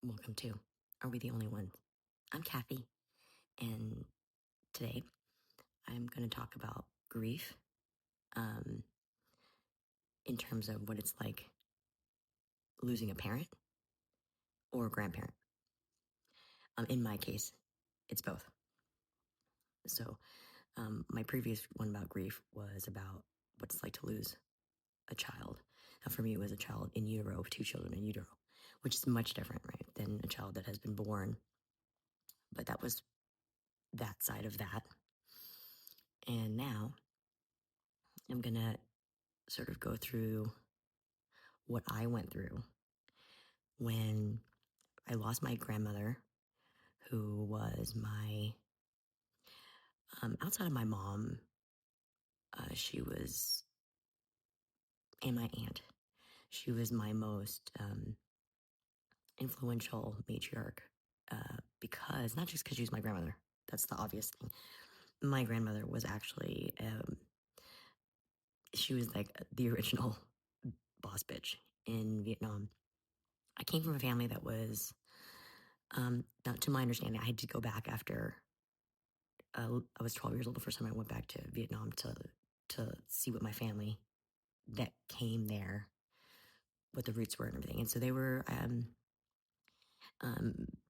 Welcome to Are We the Only Ones? I'm Kathy, and today I'm going to talk about grief um, in terms of what it's like losing a parent or a grandparent. In my case, it's both. So, my previous one about grief was about what it's like to lose a child. Now, for me, it was a child in utero, 2 children in utero, which is much different, right, than a child that has been born. But that was that side of that. And now I'm going to sort of go through what I went through when I lost my grandmother, who was my, outside of my mom, she was, and my aunt, she was my most influential matriarch because, not just because she was my grandmother, that's the obvious thing. My grandmother was actually, she was like the original boss bitch in Vietnam. I came from a family that was, not to my understanding, I had to go back after I was 12 years old the first time I went back to Vietnam to see what my family that came there, what the roots were and everything. And so they were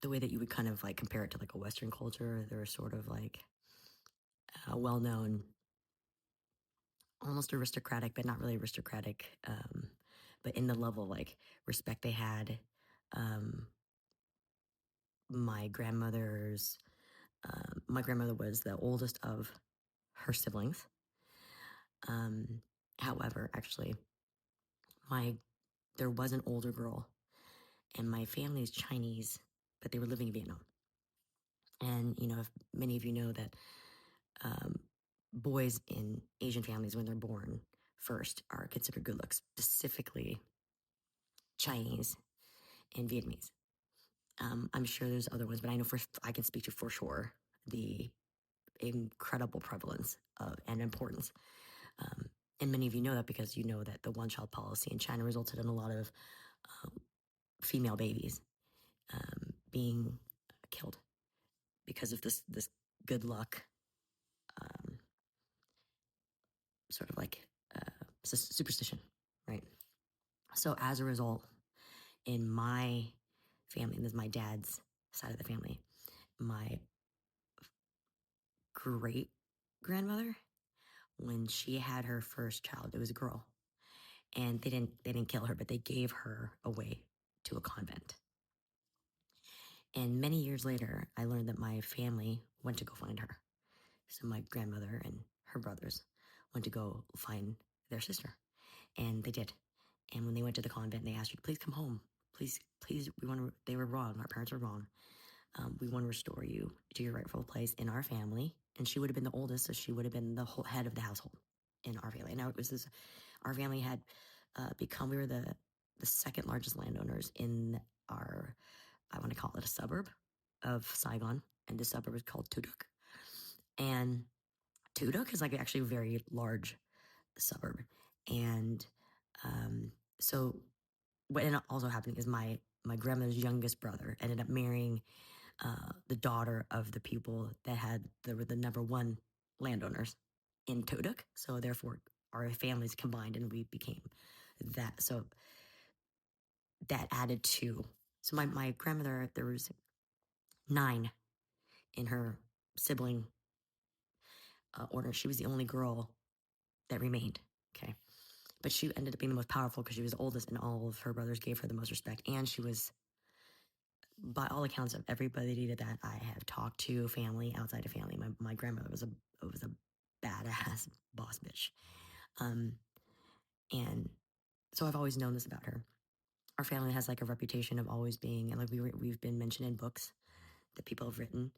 the way that you would kind of like compare it to like a Western culture. They were sort of like well-known, almost aristocratic, but not really aristocratic. But in the level of like respect they had. My grandmother's my grandmother was the oldest of her siblings. However, actually, there was an older girl, and my family is Chinese, but they were living in Vietnam. And if many of you know that boys in Asian families, when they're born first, are considered good looks, specifically Chinese and Vietnamese. I'm sure there's other ones, but I know I can speak to for sure the incredible prevalence and importance. And many of you know that because you know that the one-child policy in China resulted in a lot of female babies being killed because of this good luck sort of like superstition, right? So as a result, in my family, and this is my dad's side of the family, my great grandmother, when she had her first child, it was a girl, and they didn't kill her, but they gave her away to a convent. And many years later, I learned that my family went to go find her. So my grandmother and her brothers went to go find their sister, and they did. And when they went to the convent, they asked her, "Please come home. Please, please. They were wrong. Our parents were wrong. We want to restore you to your rightful place in our family." And she would have been the oldest, so she would have been the whole head of the household in our family. Now it was this. Our family had become. We were the second largest landowners in our. I want to call it a suburb of Saigon, and the suburb is called Tu Duc. And Tu Duc is like actually a very large suburb. And so what ended up also happening is my grandmother's youngest brother ended up marrying the daughter of the people that were the number one landowners in Tu Duc. So therefore, our families combined and we became that. So that added to. So my grandmother, there was 9 in her sibling order. She was the only girl that remained. Okay. But she ended up being the most powerful because she was the oldest, and all of her brothers gave her the most respect. And she was, by all accounts of everybody that I have talked to, family, outside of family, my grandmother was a badass boss bitch. And so I've always known this about her. Our family has like a reputation of always being, and like we've been mentioned in books that people have written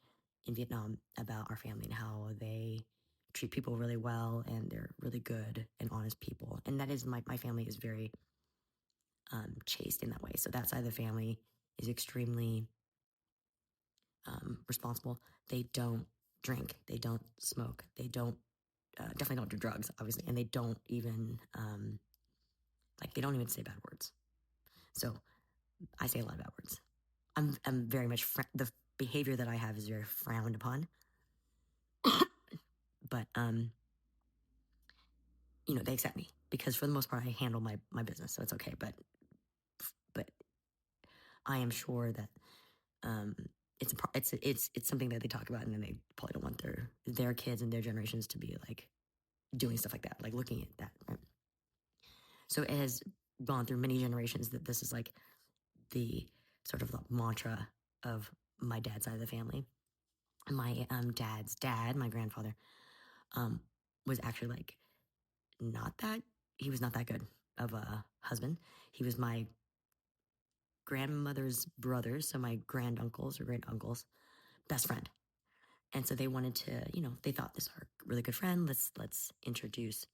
in Vietnam about our family and how they treat people really well and they're really good and honest people. And that is my family is very chaste in that way. So that side of the family is extremely responsible. They don't drink. They don't smoke. They don't definitely don't do drugs, obviously, and they don't even they don't even say bad words. So I say a lot of bad words. I'm very much, the behavior that I have is very frowned upon. But, they accept me because for the most part, I handle my business. So it's okay. But I am sure that, um, it's something that they talk about, and then they probably don't want their kids and their generations to be like doing stuff like that, like looking at that. Right? So it has gone through many generations that this is like the sort of the mantra of my dad's side of the family. My dad's dad, my grandfather, um, was actually like not that he was not that good of a husband. He was my grandmother's brother, so my granduncles or great uncles' best friend. And so they wanted to, they thought this is our really good friend. Let's introduce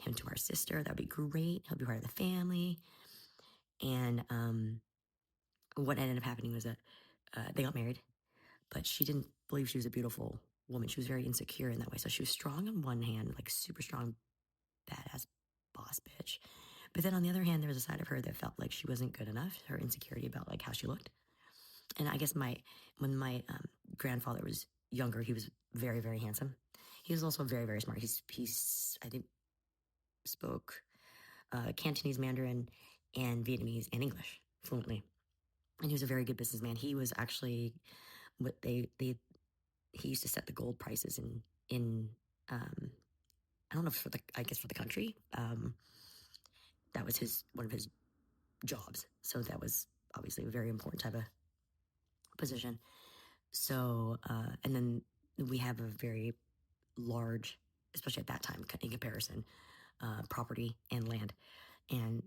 him to our sister. That'd be great. He'll be part of the family. And what ended up happening was that they got married, but she didn't believe she was a beautiful woman. She was very insecure in that way. So she was strong on one hand, like super strong, badass boss bitch. But then on the other hand, there was a side of her that felt like she wasn't good enough. Her insecurity about like how she looked. And I guess when my grandfather was younger, he was very, very handsome. He was also very, very smart. He's I think spoke Cantonese, Mandarin, and Vietnamese and English fluently. And he was a very good businessman. He was actually what he used to set the gold prices in I don't know if I guess for the country. That was one of his jobs. So that was obviously a very important type of position. So and then we have a very large, especially at that time in comparison, property and land, and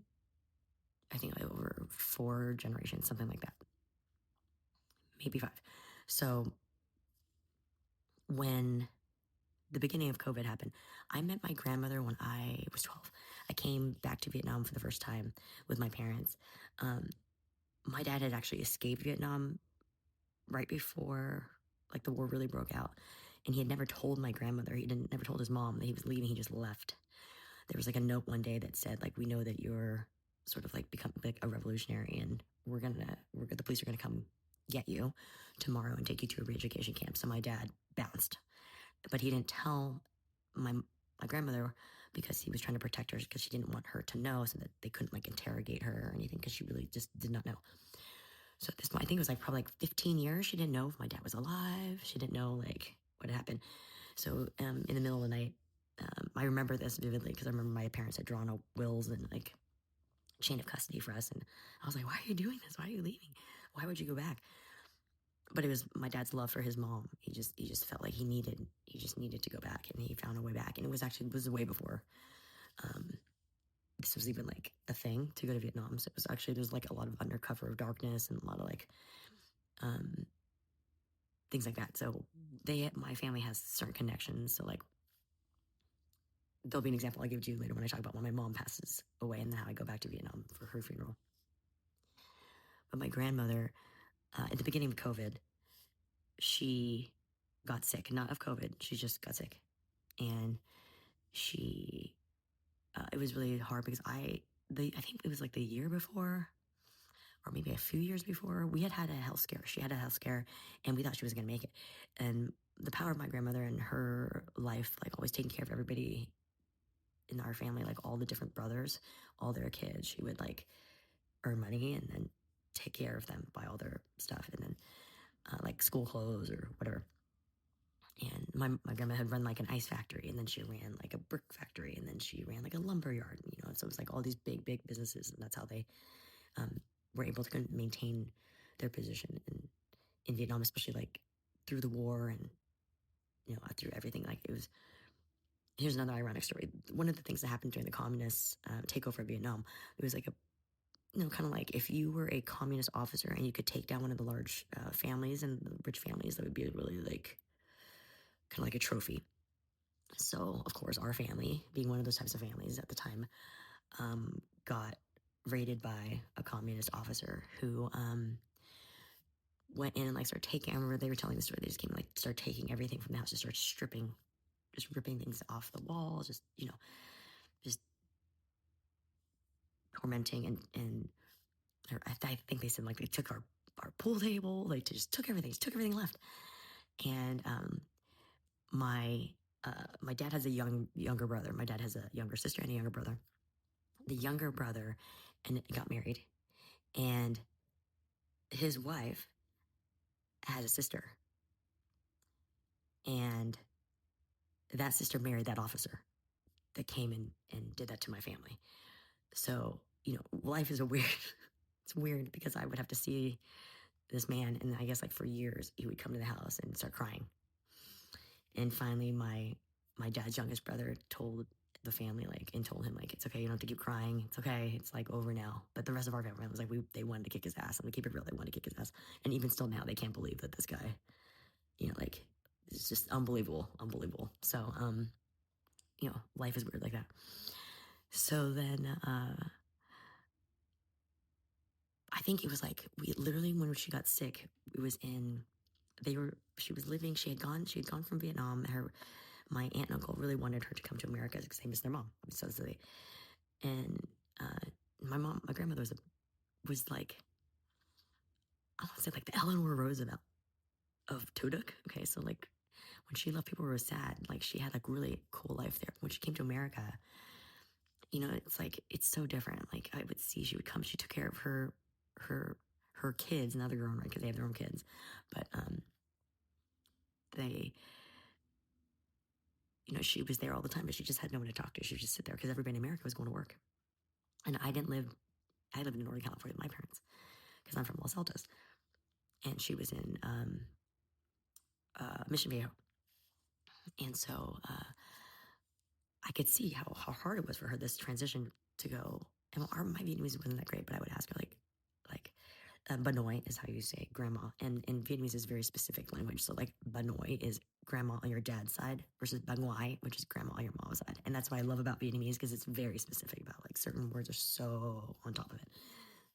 I think over 4 generations, something like that, maybe 5. So when the beginning of COVID happened, I met my grandmother when I was 12. I came back to Vietnam for the first time with my parents. My dad had actually escaped Vietnam right before like the war really broke out, and he had never told my grandmother. He didn't never told his mom that he was leaving. He just left. There was like a note one day that said like, we know that you're sort of like become like a revolutionary, and the police are gonna come get you tomorrow and take you to a re-education camp. So my dad bounced, but he didn't tell my grandmother because he was trying to protect her, because she didn't want her to know, so that they couldn't like interrogate her or anything, because she really just did not know. So at this point, I think it was like probably like 15 years, she didn't know if my dad was alive. She didn't know like what had happened. So in the middle of the night, I remember this vividly because I remember my parents had drawn up wills and like chain of custody for us, and I was like, why are you doing this? Why are you leaving? Why would you go back? But it was my dad's love for his mom. He just felt like he just needed to go back, and he found a way back. And it was way before this was even like a thing to go to Vietnam. So it was actually, there's like a lot of undercover of darkness and a lot of like things like that. So my family has certain connections. So like there'll be an example I'll give to you later when I talk about when my mom passes away and how I go back to Vietnam for her funeral. But my grandmother, at the beginning of COVID, she got sick, not of COVID. She just got sick. And it was really hard because I think it was like the year before, or maybe a few years before, we had a health scare. She had a health scare, and we thought she was going to make it. And the power of my grandmother and her life, like always taking care of everybody in our family, like all the different brothers, all their kids, she would like earn money and then take care of them, buy all their stuff, and then like school clothes or whatever. And my grandma had run like an ice factory, and then she ran like a brick factory, and then she ran like a lumber yard, so it was like all these big businesses, and that's how they were able to maintain their position in Vietnam, especially like through the war and through everything. Like here's another ironic story. One of the things that happened during the communist takeover of Vietnam, it was like kind of like if you were a communist officer and you could take down one of the large families and the rich families, that would be really like kind of like a trophy. So of course, our family, being one of those types of families at the time, got raided by a communist officer who went in and like started taking. I remember they were telling the story. They just came and like started taking everything from the house, just started just ripping things off the walls, just tormenting and I think they said like they took our pool table. Like, just took everything, left. And my dad has a younger brother. My dad has a younger sister and a younger brother. The younger brother and got married, and his wife has a sister, and that sister married that officer that came in and did that to my family. So, life is it's weird because I would have to see this man, and I guess like for years he would come to the house and start crying. And finally my dad's youngest brother told the family, like, and told him, like, it's okay, you don't have to keep crying, it's okay, it's like over now. But the rest of our family was like, they wanted to kick his ass. And to keep it real, they wanted to kick his ass. And even still now, they can't believe that this guy, like, it's just unbelievable. So life is weird like that. So then I think it was like, we literally, when she got sick, it was in, she had gone from Vietnam. My aunt and uncle really wanted her to come to America because they missed their mom. So and my grandmother was like, I want to say like the Eleanor Roosevelt of Tuduk. Okay, so like when she left, people were sad. Like, she had like really cool life there. When she came to America, it's like, it's so different. Like, I would see, she would come, she took care of her kids. Now they're grown, right? Because they have their own kids. But they, she was there all the time, but she just had no one to talk to. She would just sit there because everybody in America was going to work. And I lived in Northern California with my parents because I'm from Los Altos. And she was in Mission Viejo. And so I could see how hard it was for her, this transition to go. And my Vietnamese wasn't that great, but I would ask her, like, Banoi is how you say grandma. And Vietnamese is very specific language. So, like, Banoi is grandma on your dad's side versus Banguai, which is grandma on your mom's side. And that's what I love about Vietnamese, because it's very specific about, like, certain words are so on top of it.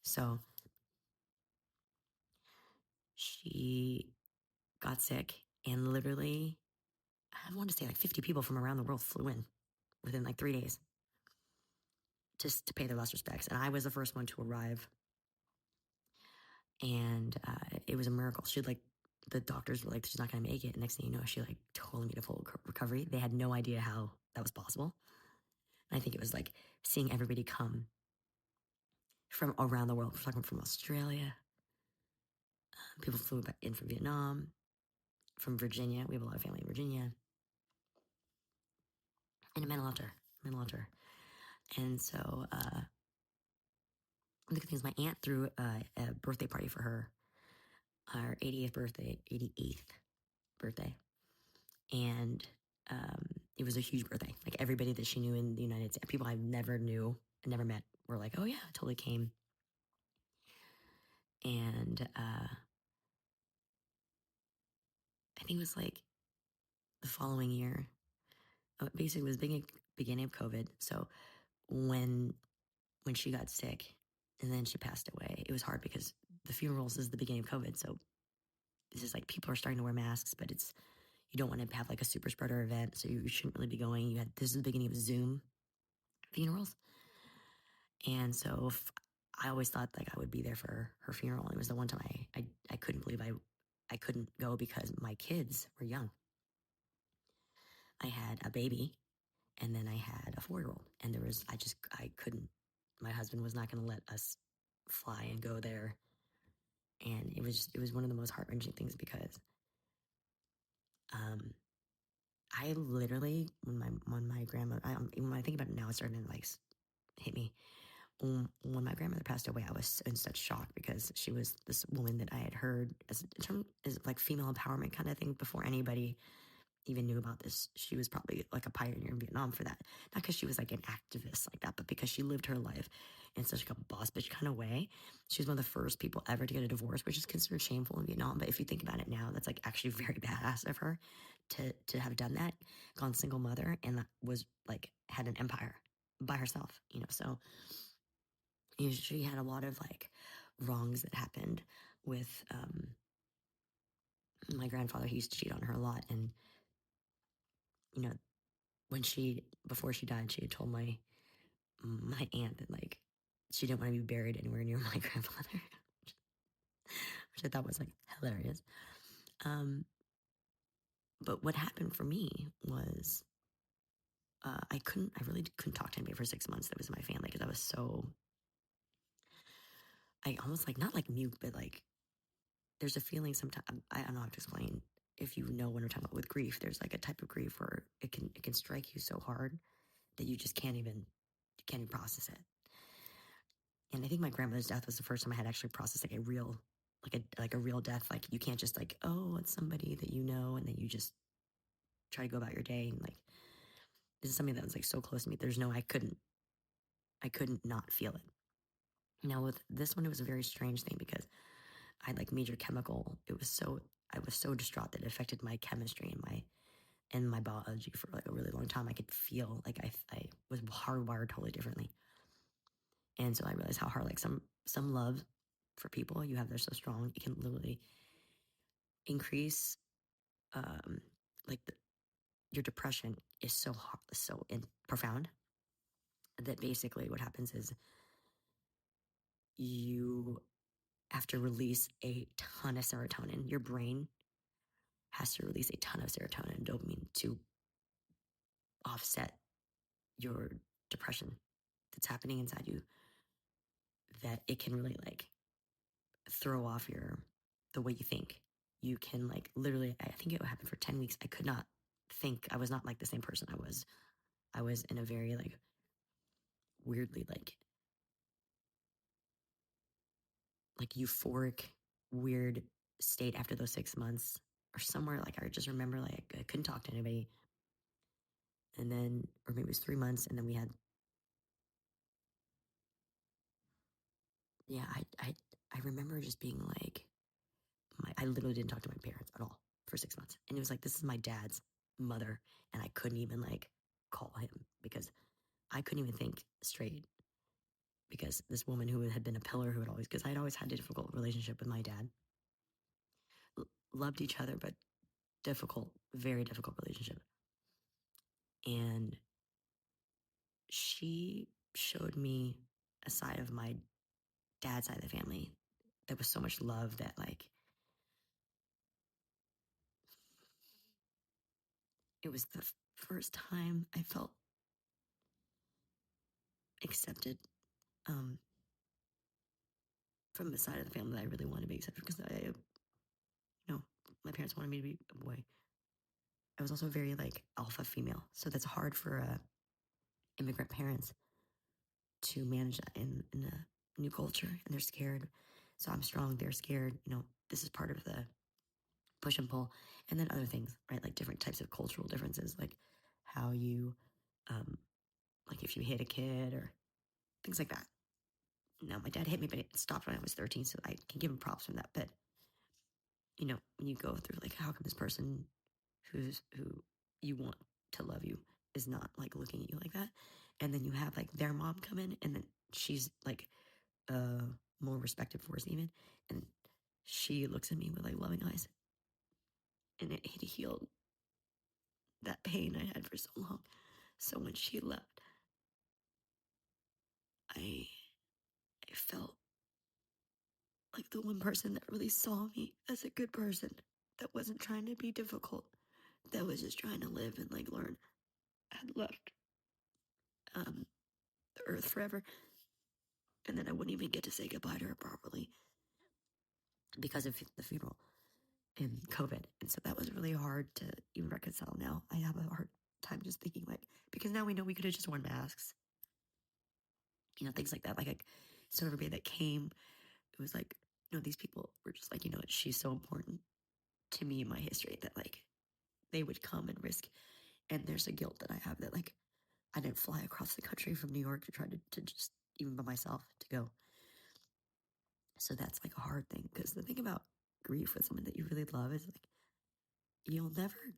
So she got sick, and literally, I want to say like 50 people from around the world flew in within like 3 days just to pay their last respects. And I was the first one to arrive. And it was a miracle. The doctors were like, she's not going to make it. And next thing you know, she like totally made a full recovery. They had no idea how that was possible. And I think it was like seeing everybody come from around the world. We're talking from Australia. People flew back in from Vietnam, from Virginia. We have a lot of family in Virginia. And it meant a lot to her. And so the good thing is my aunt threw a birthday party for her, our 88th birthday. And it was a huge birthday. Like, everybody that she knew in the United States, people I never knew and never met, were like, oh yeah, I totally came. And I think it was like the following year. Basically, it was beginning of COVID. So when she got sick and then she passed away, it was hard because the funerals is the beginning of COVID. So this is like, people are starting to wear masks, but you don't want to have like a super spreader event, so you shouldn't really be going. This is the beginning of Zoom funerals. And so I always thought like I would be there for her funeral. And it was the one time I couldn't believe I couldn't go because my kids were young. I had a baby, and then I had a 4-year-old, and I couldn't, my husband was not going to let us fly and go there. And it was one of the most heart-wrenching things because I literally, when my grandmother, when I think about it now, it's starting to like hit me. When my grandmother passed away, I was in such shock because she was this woman that I had heard as like female empowerment kind of thing before anybody even knew about this. She was probably like a pioneer in Vietnam for that. Not because she was like an activist like that, but because she lived her life in such like a boss bitch kind of way. She was one of the first people ever to get a divorce, which is considered shameful in Vietnam. But if you think about it now, that's like actually very badass of her to have done that, gone single mother, and that was like had an empire by herself, so she had a lot of like wrongs that happened with my grandfather. He used to cheat on her a lot, and before she died, she had told my aunt that like she didn't want to be buried anywhere near my grandfather. which I thought was like hilarious. But what happened for me was I really couldn't talk to anybody for 6 months that was in my family because I almost like, not like mute, but like there's a feeling sometimes, I don't know how to explain. If you know what I'm talking about with grief, there's like a type of grief where it can strike you so hard that you just can't even process it. And I think my grandmother's death was the first time I had actually processed like a real, like a real death. Like you can't just like, oh, it's somebody that you know, and then you just try to go about your day. And like, this is something that was like so close to me. I couldn't not feel it. Now with this one, it was a very strange thing because I had like major chemical. I was so distraught that it affected my chemistry and my biology for like a really long time. I could feel like I was hardwired totally differently. And so I realized how hard, like some love for people you have, they're so strong, it can literally increase, um, like your depression is so hard, profound that basically what happens is you have to release a ton of serotonin. Your brain has to release a ton of serotonin and dopamine to offset your depression that's happening inside you, that it can really like throw off the way you think. You can like literally, I think it happened for 10 weeks. I could not think. I was not like the same person I was in a very like weirdly like euphoric, weird state after those 6 months or somewhere. Like I just remember like I couldn't talk to anybody. And then, or maybe it was 3 months. And then we had, yeah, I remember just being like, I literally didn't talk to my parents at all for 6 months. And it was like, this is my dad's mother. And I couldn't even like call him because I couldn't even think straight because this woman who had been a pillar who had always, because I'd always had a difficult relationship with my dad, loved each other, but difficult, very difficult relationship. And she showed me a side of my dad's side of the family that was so much love that like, it was the first time I felt accepted, from the side of the family that I really wanted to be accepted because my parents wanted me to be a boy. I was also very like alpha female, so that's hard for immigrant parents to manage that in a new culture, and they're scared. So I'm strong, they're scared. This is part of the push and pull, and then other things, right? Like different types of cultural differences, like how you, like if you hit a kid or things like that. Now, my dad hit me, but it stopped when I was 13, so I can give him props from that. But when you go through like, how come this person who you want to love you is not like looking at you like that, and then you have like their mom come in, and then she's like more respected for us even, and she looks at me with like loving eyes, and it healed that pain I had for so long. So when she left, I I felt like the one person that really saw me as a good person, that wasn't trying to be difficult, that was just trying to live and like learn, had left um, the earth forever. And then I wouldn't even get to say goodbye to her properly because of the funeral and COVID. And so that was really hard to even reconcile now. I have a hard time just thinking like, because now we know we could have just worn masks, things like that. Like, so everybody that came, it was like, these people were just like, she's so important to me in my history that like they would come and risk. And there's a guilt that I have that like I didn't fly across the country from New York to try to just even by myself to go. So that's like a hard thing, because the thing about grief with someone that you really love is like you'll never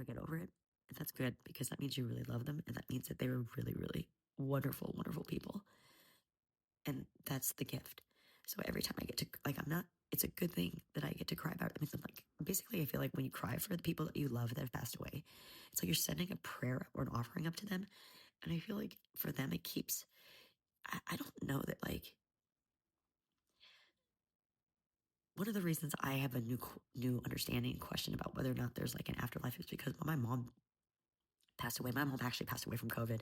get over it. And that's good, because that means you really love them, and that means that they were really, really wonderful, wonderful people. And that's the gift. So every time I get to, like, it's a good thing that I get to cry about it. I mean, like, basically, I feel like when you cry for the people that you love that have passed away, it's like you're sending a prayer or an offering up to them. And I feel like for them, it keeps, I don't know that, like, one of the reasons I have a new understanding and question about whether or not there's like an afterlife is because when my mom passed away, my mom actually passed away from COVID.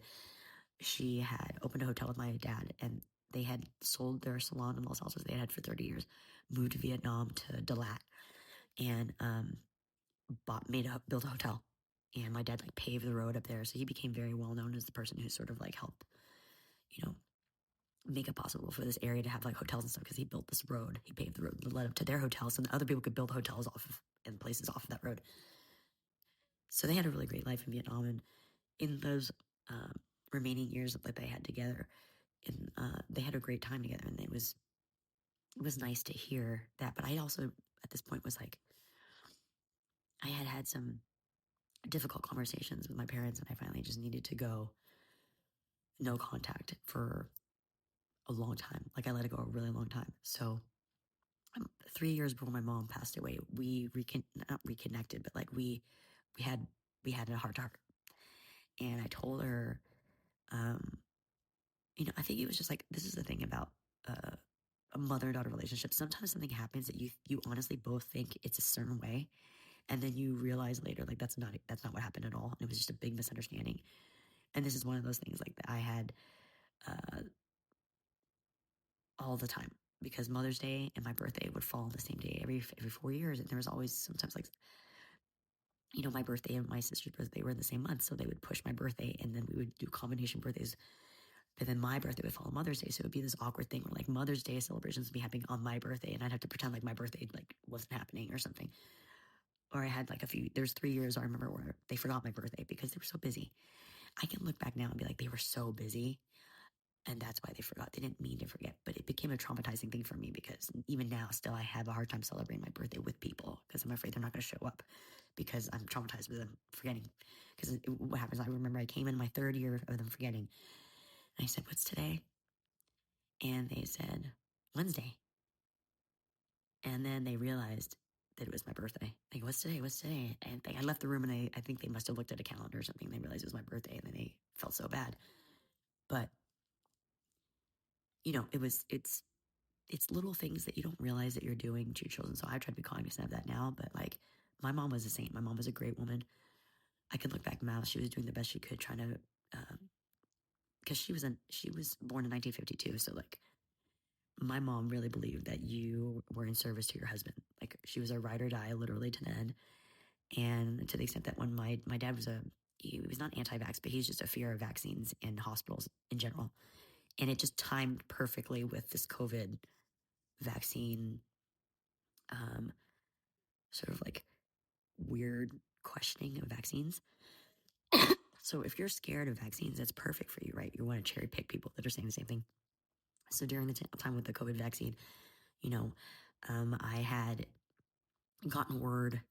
She had opened a hotel with my dad, and they had sold their salon in Los Altos they had for 30 years, moved to Vietnam to Dalat, and built a hotel. And my dad like paved the road up there, so he became very well known as the person who sort of like helped, you know, make it possible for this area to have like hotels and stuff because he built this road. He paved the road that led up to their hotels, so other people could build hotels off of and places off of that road. So they had a really great life in Vietnam, and in those remaining years that they had together, and they had a great time together, and it was nice to hear that. But I also at this point was like, I had some difficult conversations with my parents, and I finally just needed to go no contact for a long time. Like I let it go a really long time. So 3 years before my mom passed away, we not reconnected, but like we had a heart to heart, and I told her, um, I think it was just like, this is the thing about a mother-daughter relationship. Sometimes something happens that you honestly both think it's a certain way, and then you realize later like that's not what happened at all. And it was just a big misunderstanding. And this is one of those things like that I had uh, all the time, because Mother's Day and my birthday would fall on the same day every 4 years, and there was always sometimes like, my birthday and my sister's birthday were in the same month, so they would push my birthday, and then we would do combination birthdays. But then my birthday would fall on Mother's Day, so it would be this awkward thing where like Mother's Day celebrations would be happening on my birthday, and I'd have to pretend like my birthday like wasn't happening or something. Or I had like there's 3 years I remember where they forgot my birthday because they were so busy. I can look back now and be like, they were so busy, and that's why they forgot. They didn't mean to forget, but it became a traumatizing thing for me because even now, still, I have a hard time celebrating my birthday with people because I'm afraid they're not going to show up because I'm traumatized with them forgetting. Because what happens, I remember I came in my 3rd year of them forgetting, and I said, "What's today?" And they said, "Wednesday." And then they realized that it was my birthday. Like, "What's today? What's today?" And I left the room, and I think they must have looked at a calendar or something. They realized it was my birthday, and then they felt so bad. But it's little things that you don't realize that you're doing to your children. So I try to be cognizant of that now. But like, my mom was a saint. My mom was a great woman. I can look back now; she was doing the best she could, trying to, because she was born in 1952. So like, my mom really believed that you were in service to your husband. Like, she was a ride or die, literally to the end. And to the extent that when my dad was he was not anti-vax, but he's just a fear of vaccines and hospitals in general. And it just timed perfectly with this COVID vaccine, um, sort of like weird questioning of vaccines. So if you're scared of vaccines, that's perfect for you, right? You want to cherry pick people that are saying the same thing. So during the time with the COVID vaccine, I had gotten word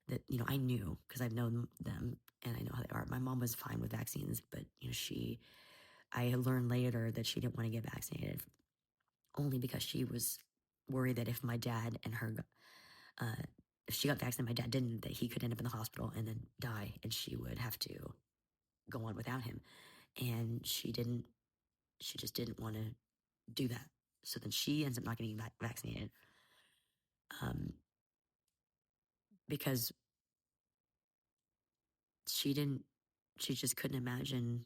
that, I knew because I've known them and I know how they are. My mom was fine with vaccines, but, I learned later that she didn't want to get vaccinated only because she was worried that if my dad and her, if she got vaccinated, my dad didn't, that he could end up in the hospital and then die, and she would have to go on without him. And she just didn't want to do that. So then she ends up not getting vaccinated, um, because she just couldn't imagine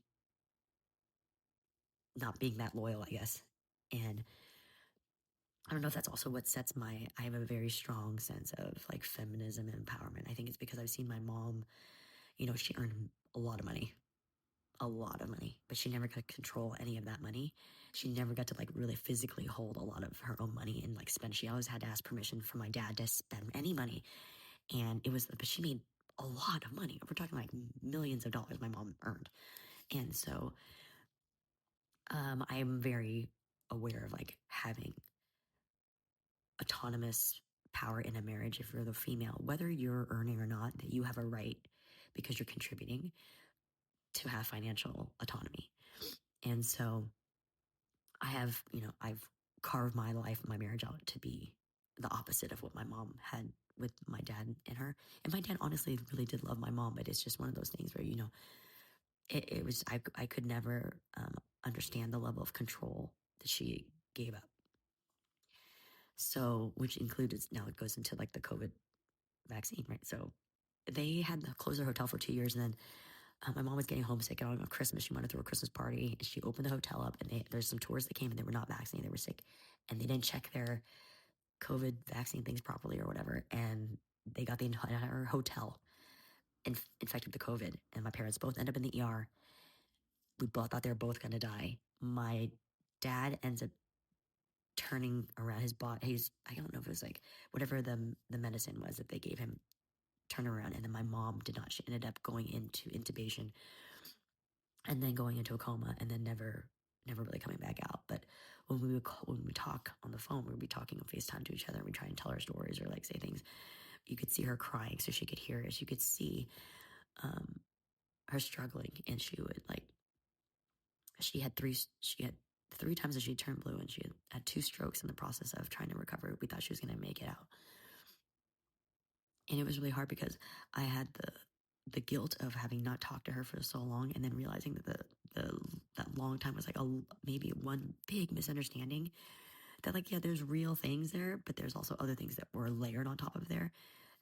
not being that loyal, I guess. And I don't know if that's also what sets I have a very strong sense of like feminism and empowerment. I think it's because I've seen my mom, she earned a lot of money, but she never could control any of that money. She never got to like really physically hold a lot of her own money and like spend. She always had to ask permission from my dad to spend any money. But she made a lot of money. We're talking like millions of dollars my mom earned. And so, I am very aware of like having autonomous power in a marriage. If you're the female, whether you're earning or not, that you have a right, because you're contributing, to have financial autonomy. And so I've carved my life, my marriage out to be the opposite of what my mom had with my dad and her. And my dad honestly really did love my mom, but it's just one of those things where, it was, I could never understand the level of control that she gave up. So, which included, now it goes into like the COVID vaccine, right? So they had to close their hotel for 2 years. And then my mom was getting homesick on Christmas. She wanted to throw a Christmas party, and she opened the hotel up, and there's some tourists that came, and they were not vaccinated. They were sick, and they didn't check their COVID vaccine things properly or whatever. And they got the entire hotel infected with the COVID. And my parents both ended up in the ER. We both thought they were both going to die. My dad ends up turning around his body. I don't know if it was like whatever the medicine was that they gave him, turn around. And then my mom did not. She ended up going into intubation and then going into a coma, and then never really coming back out. But when we talk on the phone, we would be talking on FaceTime to each other, and we try and tell our stories or like say things. You could see her crying, so she could hear us. You could see her struggling, and she had three times that she turned blue, and she had 2 strokes in the process of trying to recover. We thought she was going to make it out. And it was really hard because I had the guilt of having not talked to her for so long, and then realizing that that long time was like maybe one big misunderstanding. That like, yeah, there's real things there, but there's also other things that were layered on top of there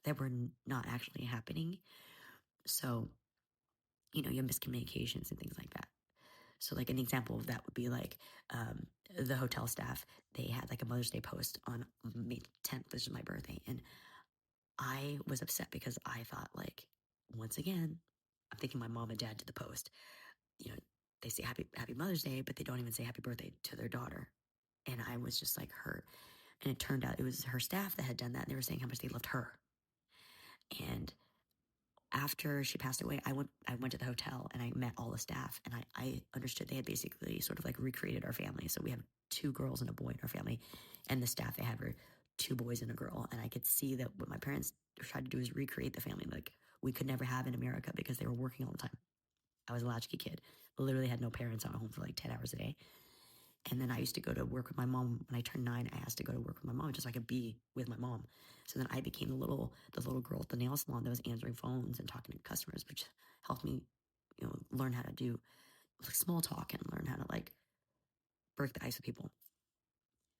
that were not actually happening. So, you have miscommunications and things like that. So like an example of that would be like the hotel staff, they had like a Mother's Day post on May 10th, which is my birthday. And I was upset because I thought, like, once again, I'm thinking my mom and dad did the post. They say happy Mother's Day, but they don't even say happy birthday to their daughter. And I was just like hurt. And it turned out it was her staff that had done that. And they were saying how much they loved her. And after she passed away, I went to the hotel and I met all the staff, and I understood they had basically sort of like recreated our family. So we have 2 girls and a boy in our family, and the staff they had were 2 boys and a girl. And I could see that what my parents tried to do is recreate the family like we could never have in America because they were working all the time. I was a latchkey kid, literally had no parents on home for like 10 hours a day. And then I used to go to work with my mom. When I turned 9, I asked to go to work with my mom just so I could be with my mom. So then I became the little girl at the nail salon that was answering phones and talking to customers, which helped me, learn how to do like small talk and learn how to like break the ice with people.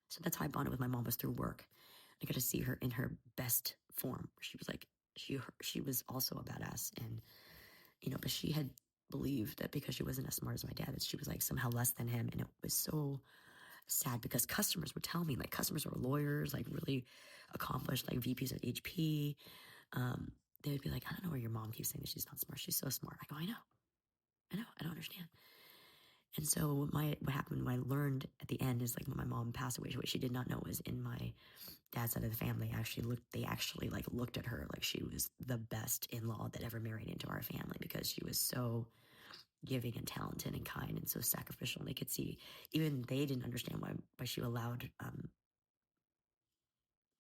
So that's how I bonded with my mom, was through work. I got to see her in her best form. She was like, she was also a badass, and but she had believed that because she wasn't as smart as my dad, that she was like somehow less than him, and it was so sad because customers would tell me, like customers were lawyers, like really accomplished, like VPs at HP. They would be like, I don't know where your mom keeps saying that she's not smart. She's so smart. I go, I know, I don't understand. And so what happened when I learned at the end is like when my mom passed away, what she did not know was in my dad's side of the family, they actually like looked at her like she was the best in-law that ever married into our family because she was so giving and talented and kind and so sacrificial. And they could see, even they didn't understand why she allowed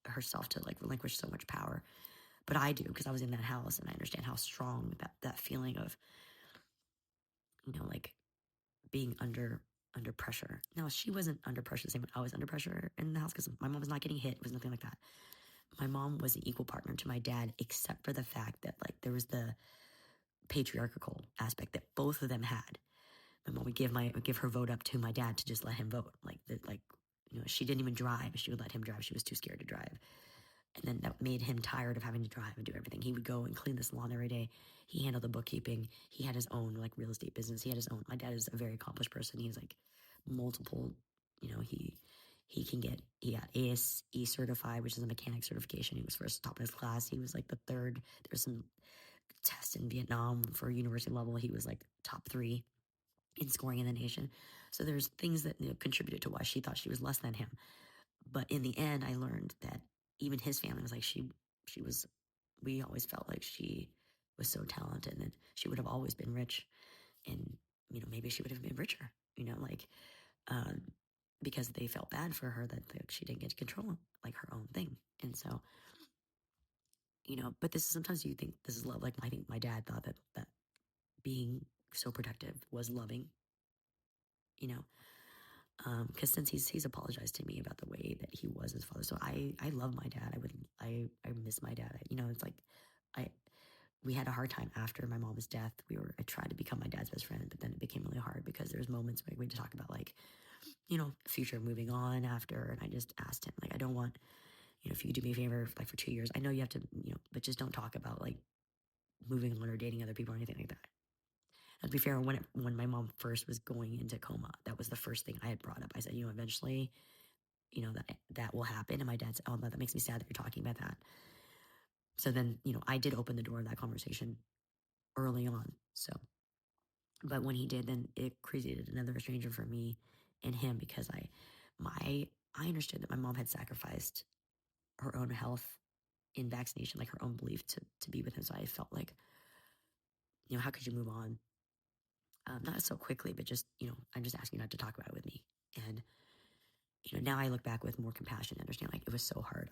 herself to like relinquish so much power. But I do, because I was in that house, and I understand how strong that feeling of, like being under pressure. Now, she wasn't under pressure the same way I was under pressure in the house, because my mom was not getting hit. It was nothing like that. My mom was an equal partner to my dad, except for the fact that like there was the patriarchal aspect that both of them had. My mom would give her vote up to my dad to just let him vote. She didn't even drive. She would let him drive. She was too scared to drive. And then that made him tired of having to drive and do everything. He would go and clean the salon every day. He handled the bookkeeping. He had his own like real estate business. He had his own. My dad is a very accomplished person. He's like multiple, he got ASE certified, which is a mechanic certification. He was first top in his class. He was like the third. There was some tests in Vietnam for university level. He was like top 3 in scoring in the nation. So there's things that contributed to why she thought she was less than him. But in the end, I learned that even his family was like, we always felt like she was so talented and she would have always been rich. And, maybe she would have been richer, because they felt bad for her that she didn't get to control like her own thing. And so, but this is, sometimes you think this is love. Like I think my dad thought that being so protective was loving, because since he's apologized to me about the way that he was his father. So I love my dad. I miss my dad. It's like we had a hard time after my mom's death. I tried to become my dad's best friend, but then it became really hard because there's moments where we had to talk about like, future moving on after. And I just asked him, like, I don't want, if you could do me a favor, like for 2 years, I know you have to, but just don't talk about like moving on or dating other people or anything like that. And to be fair, when my mom first was going into coma, that was the first thing I had brought up. I said, eventually, that will happen. And my dad said, oh, that makes me sad that you're talking about that. So then, I did open the door of that conversation early on. So, but when he did, then it created another estrangement for me and him because I understood that my mom had sacrificed her own health in vaccination, like her own belief to be with him. So I felt like, how could you move on? Not so quickly, but just, I'm just asking you not to talk about it with me. And, now I look back with more compassion and understand like it was so hard.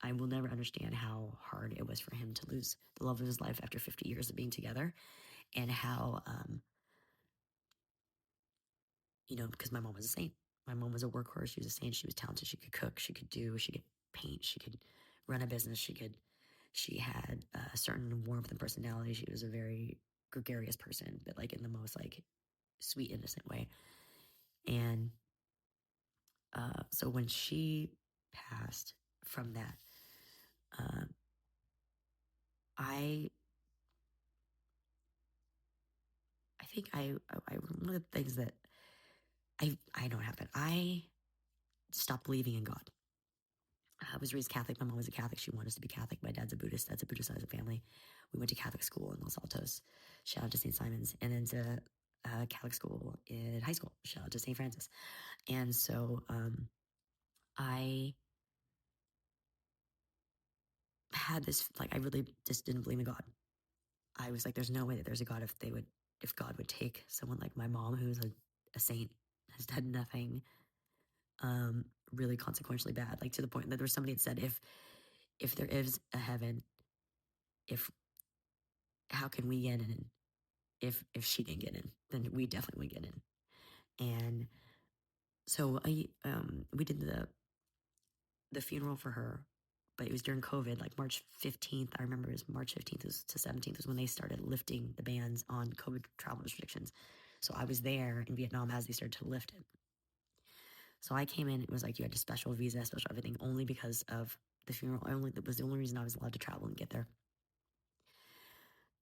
I will never understand how hard it was for him to lose the love of his life after 50 years of being together, and how, because my mom was a saint. My mom was a workhorse. She was a saint. She was talented. She could cook. She could paint. She could run a business. She had a certain warmth and personality. She was a very gregarious person, but like in the most like sweet, innocent way. And so when she passed from that, uh, I think one of the things that I know what happened. I stopped believing in God. I was raised Catholic. My mom was a Catholic. She wanted us to be Catholic. My dad's a Buddhist. That's a Buddhist side of the family. We went to Catholic school in Los Altos. Shout out to St. Simon's. And then to Catholic school in high school. Shout out to St. Francis. And so I had this, like, I really just didn't believe in God. I was like, there's no way that there's a God if God would take someone like my mom, who's a saint, has done nothing really consequentially bad. Like to the point that there was somebody that said, if there is a heaven, if how can we get in? If she didn't get in, then we definitely would get in. And so we did the funeral for her, but it was during COVID, like March 15th. I remember it was March 15th to 17th was when they started lifting the bans on COVID travel restrictions. So I was there in Vietnam as they started to lift it. So I came in, it was like you had a special visa, special everything, only because of the funeral. That was the only reason I was allowed to travel and get there.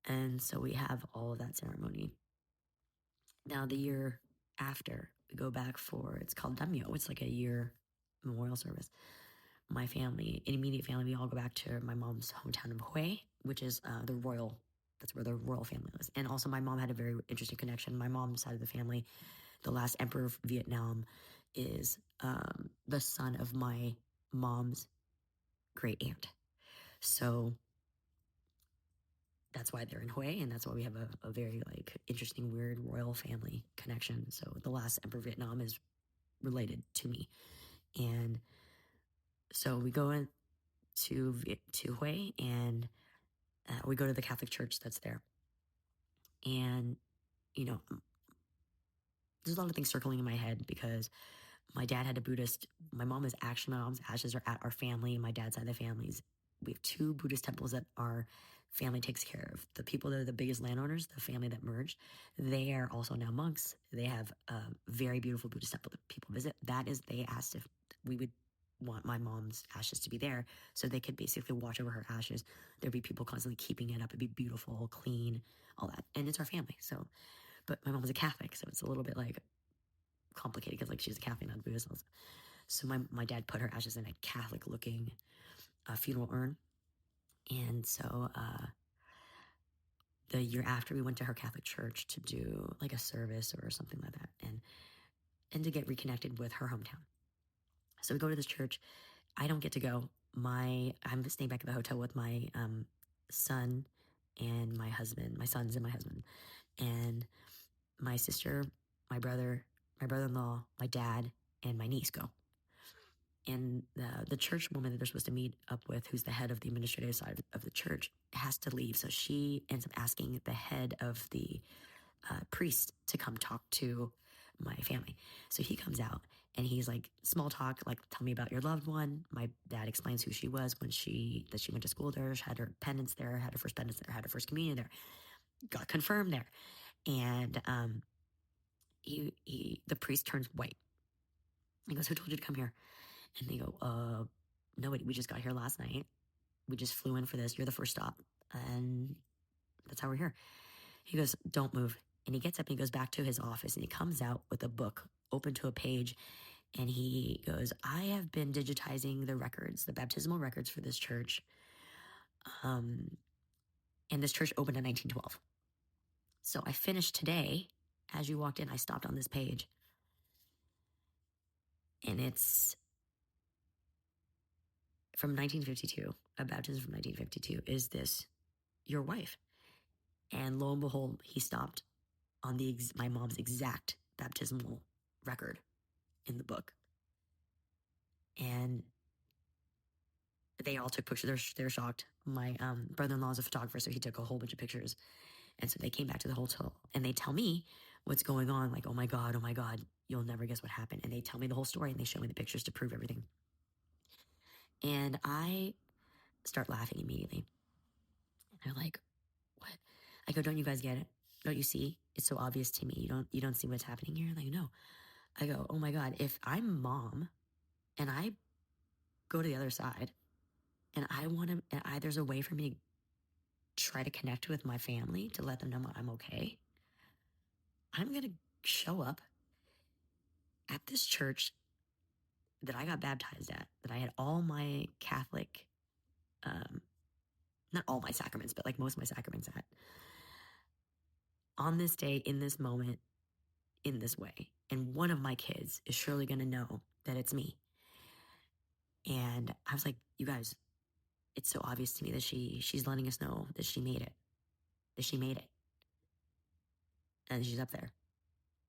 And so we have all of that ceremony. Now the year after, we go back for, it's called Damyo. It's like a year memorial service. My family, immediate family, we all go back to my mom's hometown of Hue, which is that's where the royal family lives. And also my mom had a very interesting connection. My mom's side of the family, the last emperor of Vietnam is the son of my mom's great aunt. So that's why they're in Hue, and that's why we have a very like interesting, weird royal family connection. So the last emperor of Vietnam is related to me. And so we go into Hue, and we go to the Catholic church that's there. And, there's a lot of things circling in my head because my dad had a Buddhist. My mom's ashes are at our family, my dad's side of the families. We have 2 Buddhist temples that our family takes care of. The people that are the biggest landowners, the family that merged, they are also now monks. They have a very beautiful Buddhist temple that people visit. They asked if we would want my mom's ashes to be there so they could basically watch over her ashes. There'd be people constantly keeping it up. It'd be beautiful, clean, all that. And it's our family. So, but my mom was a Catholic, so it's a little bit like complicated because like she's a Catholic, not a Buddhist. So my dad put her ashes in a Catholic looking funeral urn. And so the year after, we went to her Catholic church to do like a service or something like that, and to get reconnected with her hometown. So we go to this church. I don't get to go. I'm staying back at the hotel with my son and my husband, my sons and my husband, and my sister, my brother-in-law, my dad, and my niece go. And the church woman that they're supposed to meet up with, who's the head of the administrative side of the church, has to leave. So she ends up asking the head of the priest to come talk to my family. So he comes out, And he's like, small talk, like, tell me about your loved one. My dad explains who she was that she went to school there, she had her pendants there, had her first pendants there, had her first communion there, got confirmed there. And the priest turns white. He goes, who told you to come here? And they go, nobody. We just got here last night. We just flew in for this. You're the first stop. And that's how we're here. He goes, don't move. And he gets up and he goes back to his office and he comes out with a book open to a page. And he goes, I have been digitizing the records, the baptismal records for this church. And this church opened in 1912. So I finished today. As you walked in, I stopped on this page. And it's from 1952, a baptism from 1952. Is this your wife? And lo and behold, he stopped on my mom's exact baptismal record in the book. And they all took pictures. They're shocked. My brother-in-law is a photographer, so he took a whole bunch of pictures. And so they came back to the hotel and they tell me what's going on. Like, oh my God, you'll never guess what happened. And they tell me the whole story and they show me the pictures to prove everything. And I start laughing immediately. And they're like, what? I go, don't you guys get it? Don't you see? It's so obvious to me. You don't see what's happening here? Like, no. I go, oh my God, if I'm mom and I go to the other side and there's a way for me to try to connect with my family to let them know I'm okay, I'm going to show up at this church that I got baptized at, that I had all my Catholic, not all my sacraments, but like most of my sacraments at, on this day, in this moment, in this way. And one of my kids is surely going to know that it's me. And I was like, you guys, it's so obvious to me that she's letting us know that she made it, and she's up there.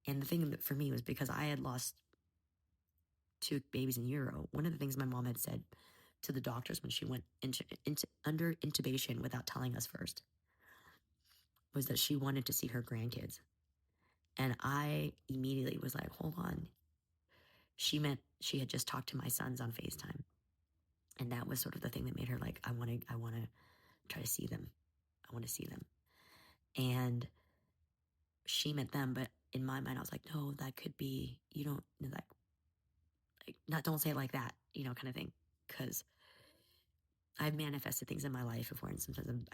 And the thing for me was, because I had lost 2 babies in utero, one of the things my mom had said to the doctors when she went under intubation without telling us first was that she wanted to see her grandkids. And I immediately was like, hold on. She meant she had just talked to my sons on FaceTime. And that was sort of the thing that made her like, I want to try to see them. I want to see them. And she meant them, but in my mind, I was like, no, that could be, you don't, don't say it like that, kind of thing. Because I've manifested things in my life before, and sometimes I'm,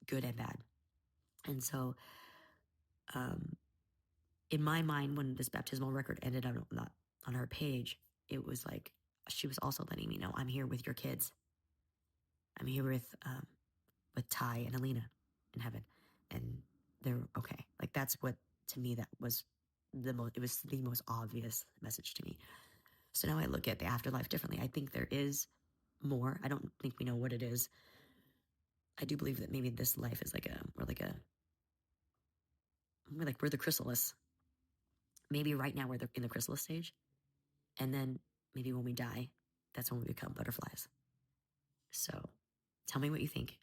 good and bad. And so, in my mind, when this baptismal record ended up on her page, it was like she was also letting me know, I'm here with your kids. I'm here with Ty and Alina in heaven, and they're okay. Like, that's what, to me, that was the most obvious message to me. So now I look at the afterlife differently. I think there is more. I don't think we know what it is. I do believe that maybe this life is we're the chrysalis. Maybe right now we're in the chrysalis stage, and then maybe when we die, that's when we become butterflies. So tell me what you think.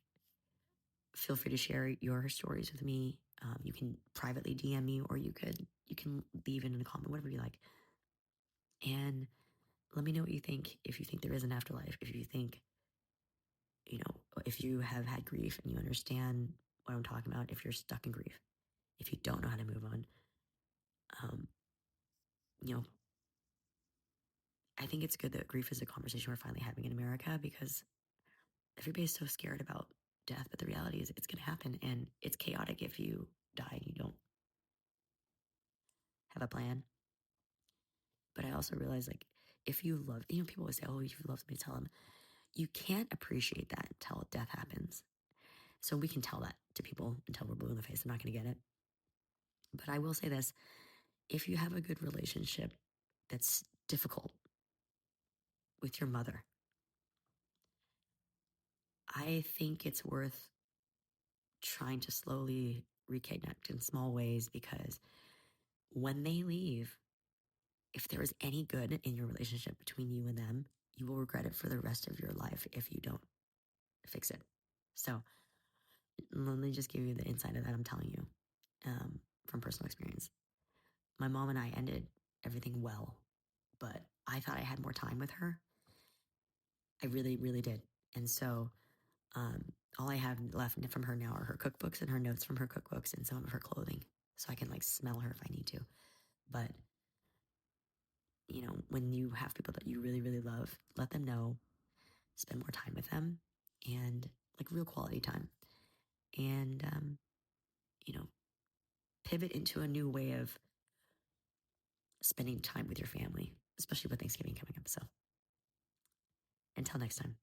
Feel free to share your stories with me. You can privately DM me, or you can leave it in a comment, whatever you like. And let me know what you think. If you think there is an afterlife, if you think, if you have had grief and you understand what I'm talking about, if you're stuck in grief, if you don't know how to move on, I think it's good that grief is a conversation we're finally having in America, because everybody's so scared about death, but the reality is it's going to happen, and it's chaotic if you die and you don't have a plan. But I also realize, like, if you love, people always say, oh, if you love somebody, tell them. You can't appreciate that until death happens. So we can tell that to people until we're blue in the face. I'm not going to get it. But I will say this. If you have a good relationship that's difficult with your mother, I think it's worth trying to slowly reconnect in small ways, because when they leave, if there is any good in your relationship between you and them, you will regret it for the rest of your life if you don't fix it. So let me just give you the insight of that I'm telling you from personal experience. My mom and I ended everything well. But I thought I had more time with her. I really, really did. And so all I have left from her now are her cookbooks and her notes from her cookbooks and some of her clothing. So I can like smell her if I need to. But, you know, when you have people that you really, really love, let them know, spend more time with them and like real quality time. And, you know, pivot into a new way of spending time with your family, especially with Thanksgiving coming up. So until next time.